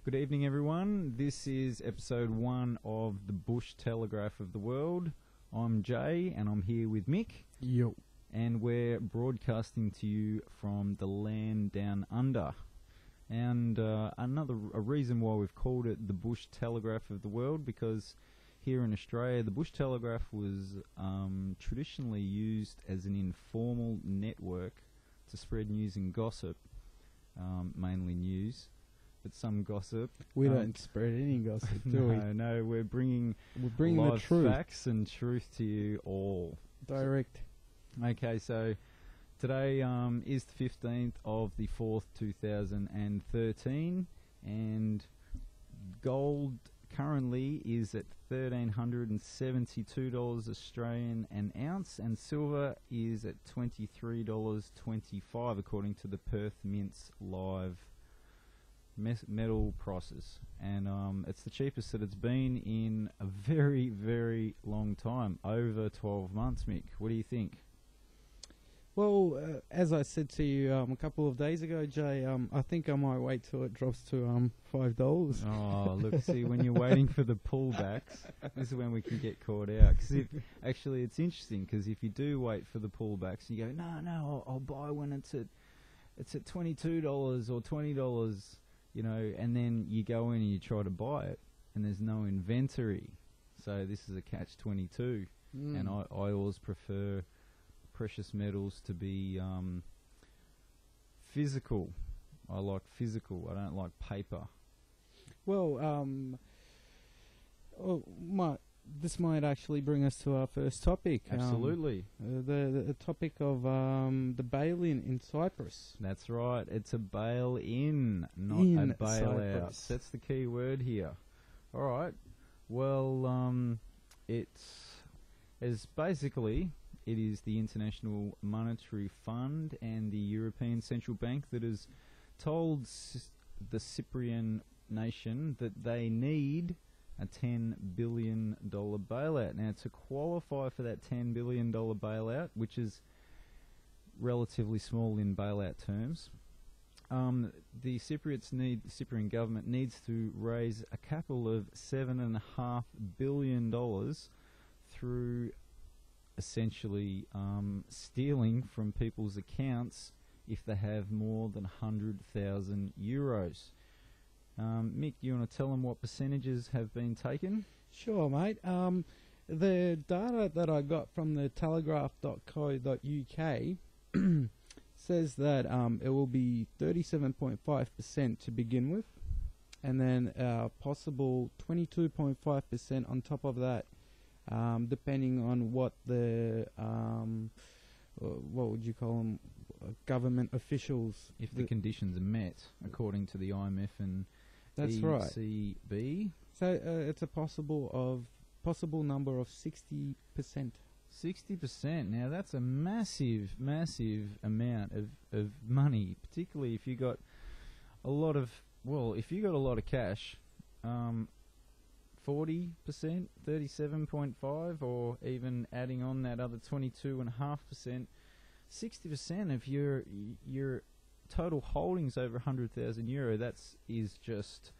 Good evening, everyone. This is episode 1 of the Bush Telegraph of the World. I'm Jay, and I'm here with Mick. Yo. And we're broadcasting to you from the land down under. And a reason why we've called it the Bush Telegraph of the World, because here in Australia, the Bush Telegraph was traditionally used as an informal network to spread news and gossip, mainly news. But some gossip. We don't spread any gossip, do we? No, we're bringing the live truth. Facts and truth to you all. Direct. Okay, so today is the 15th of the 4th, 2013, and gold currently is at $1,372 Australian an ounce, and silver is at $23.25 according to the Perth Mint's live metal prices, and it's the cheapest that it's been in a very, very long time, over 12 months. Mick, what do you think? Well, as I said to you a couple of days ago, Jay, I think I might wait till it drops to $5. Oh, look, see, when you're waiting for the pullbacks, this is when we can get caught out. Because actually, it's interesting, because if you do wait for the pullbacks, you go, no, I'll buy when it's at $22 or $20. You know, and then you go in and you try to buy it, and there's no inventory. So this is a catch-22. And I always prefer precious metals to be physical. I like physical. I don't like paper. Well, this might actually bring us to our first topic. Absolutely. The topic of the bail-in in Cyprus. That's right. It's a bail-in, not a bail-out. That's the key word here. All right. Well, it is the International Monetary Fund and the European Central Bank that has told the Cyprian nation that they need a $10 billion bailout. Now, to qualify for that $10 billion bailout, which is relatively small in bailout terms, the Cyprian government needs to raise a capital of $7.5 billion through essentially stealing from people's accounts if they have more than 100,000 euros. Mick, you want to tell them what percentages have been taken? Sure, mate. The data that I got from the Telegraph.co.uk says that it will be 37.5% to begin with, and then possible 22.5% on top of that, depending on what the what would you call them, government officials, if the conditions are met according to the IMF and that's ECB. Right. So it's a possible number of 60%. 60%. Now that's a massive amount of money, particularly if you got a lot of cash. 40%, 37.5%, or even adding on that other 22.5%, 60% of your total holdings over 100,000 euro. Is just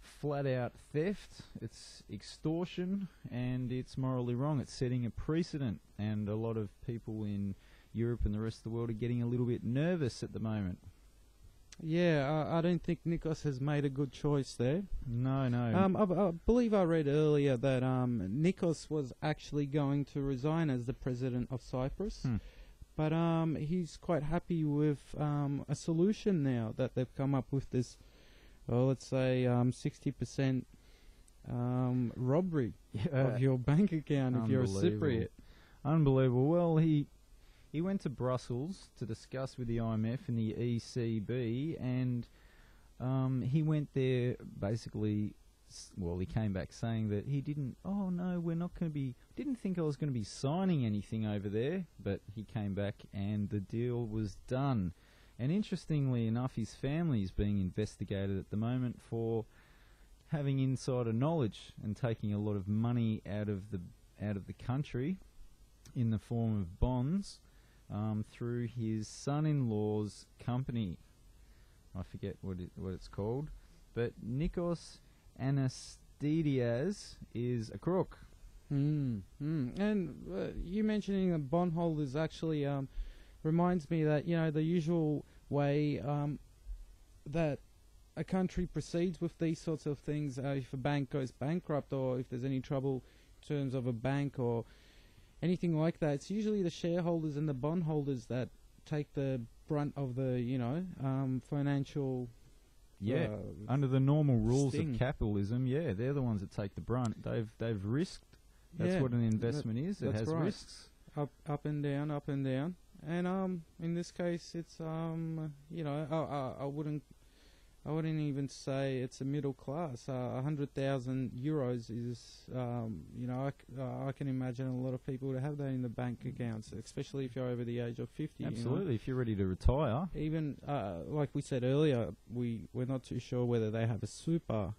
flat out theft. It's extortion, and it's morally wrong. It's setting a precedent, and a lot of people in Europe and the rest of the world are getting a little bit nervous at the moment. Yeah, I don't think Nikos has made a good choice there. No. I believe I read earlier that Nikos was actually going to resign as the president of Cyprus. But he's quite happy with a solution now that they've come up with this, let's say 60% robbery of your bank account if you're a Cypriot. Unbelievable. Well, he went to Brussels to discuss with the IMF and the ECB, and he went there basically. Well, he came back saying that he didn't. Oh no, we're not going to be. Didn't think I was going to be signing anything over there, but he came back and the deal was done. And interestingly enough, his family is being investigated at the moment for having insider knowledge and taking a lot of money out of the country in the form of bonds through his son-in-law's company. I forget what it's called. but Nikos Anastidias is a crook. And you mentioning the bondholders actually reminds me that, the usual way that a country proceeds with these sorts of things, if a bank goes bankrupt or if there's any trouble in terms of a bank or anything like that, it's usually the shareholders and the bondholders that take the brunt of the, financial... under the normal rules sting. of capitalism, they're the ones that take the brunt. They've risked. That's what an investment is. It has risks. Up and down, up and down. And in this case, it's I wouldn't even say it's a middle class. 100,000 euros is, I can imagine a lot of people to have that in the bank accounts, especially if you're over the age of 50. Absolutely, if you're ready to retire. Even like we said earlier, we're not too sure whether they have a super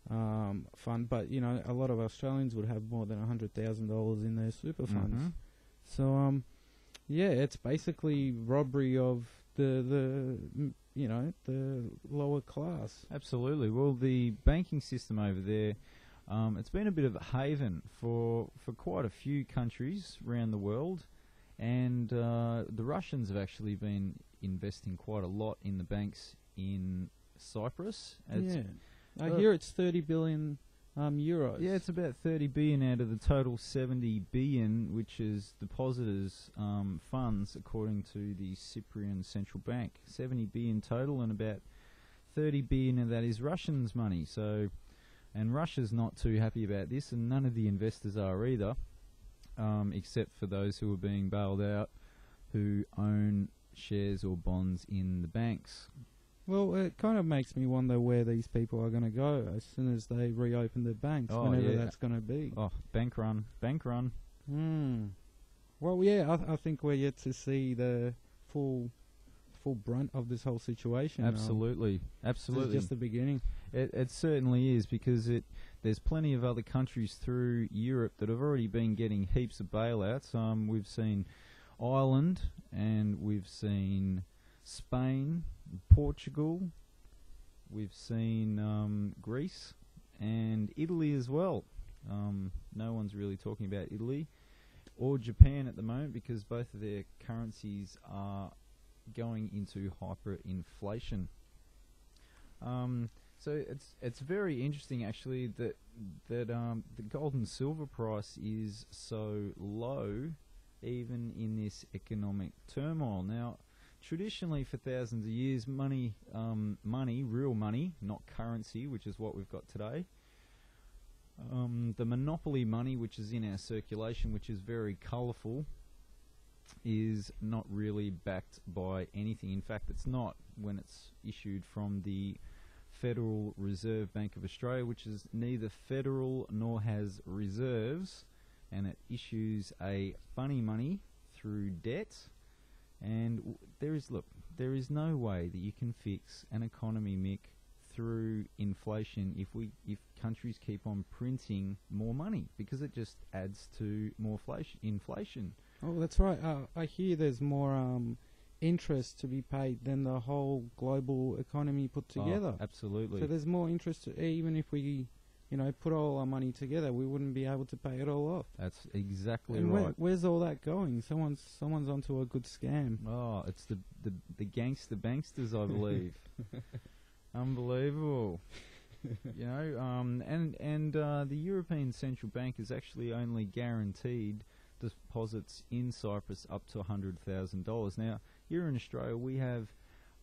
fund, but a lot of Australians would have more than $100,000 in their super funds. So it's basically robbery of the lower class. Absolutely. Well, the banking system over there, it's been a bit of a haven for quite a few countries around the world, and the Russians have actually been investing quite a lot in the banks in Cyprus. I hear it's 30 billion euros. Yeah, it's about 30 billion out of the total 70 billion, which is depositors' funds, according to the Cyprian Central Bank. 70 billion total, and about 30 billion of that is Russians' money. So, and Russia's not too happy about this, and none of the investors are either, except for those who are being bailed out, who own shares or bonds in the banks. Well, it kind of makes me wonder where these people are going to go as soon as they reopen the banks, whenever that's going to be. Oh, bank run. Well, I think we're yet to see the full brunt of this whole situation. Absolutely. This is just the beginning. It certainly is, because there's plenty of other countries through Europe that have already been getting heaps of bailouts. We've seen Ireland, and we've seen Spain, Portugal, we've seen Greece and Italy as well. No one's really talking about Italy or Japan at the moment, because both of their currencies are going into hyperinflation. So it's very interesting actually that the gold and silver price is so low even in this economic turmoil. Now, traditionally, for thousands of years, money, real money, not currency, which is what we've got today, the monopoly money, which is in our circulation, which is very colourful, is not really backed by anything. In fact, it's not when it's issued from the Federal Reserve Bank of Australia, which is neither federal nor has reserves, and it issues a funny money through debt. And there is no way that you can fix an economy, Mick, through inflation if countries keep on printing more money, because it just adds to more inflation. Oh, that's right. I hear there's more interest to be paid than the whole global economy put together. Oh, absolutely. So there's more interest, even if we, put all our money together, we wouldn't be able to pay it all off. That's exactly and right. Where's all that going? Someone's onto a good scam. Oh, it's the gangster banksters, I believe. Unbelievable. The European Central Bank has actually only guaranteed deposits in Cyprus up to $100,000. Now, here in Australia, we have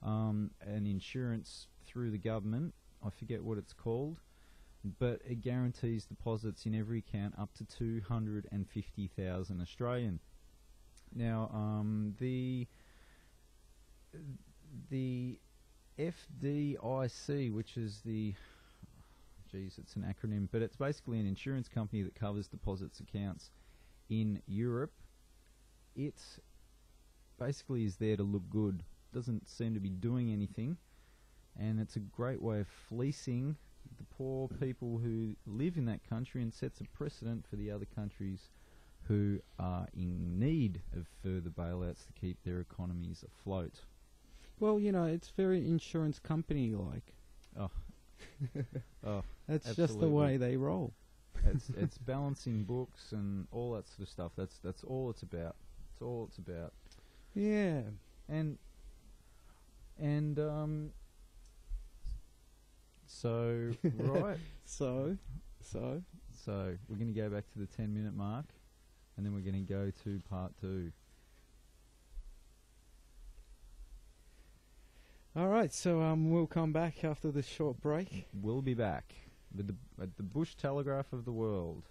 an insurance through the government. I forget what it's called, but it guarantees deposits in every account up to 250,000 Australian. Now, the FDIC, which is it's an acronym, but it's basically an insurance company that covers deposits accounts in Europe. It basically is there to look good. Doesn't seem to be doing anything, and it's a great way of fleecing the poor people who live in that country, and sets a precedent for the other countries who are in need of further bailouts to keep their economies afloat. Well, it's very insurance company-like. Oh, Oh, That's just the absolutely. way they roll. It's balancing books and all that sort of stuff. That's all it's about. It's all it's about. Yeah. And so right. So So we're going to go back to the 10-minute mark, and then we're going to go to part 2. all right. So we'll come back after this short break. We'll be back at the Bush Telegraph of the world.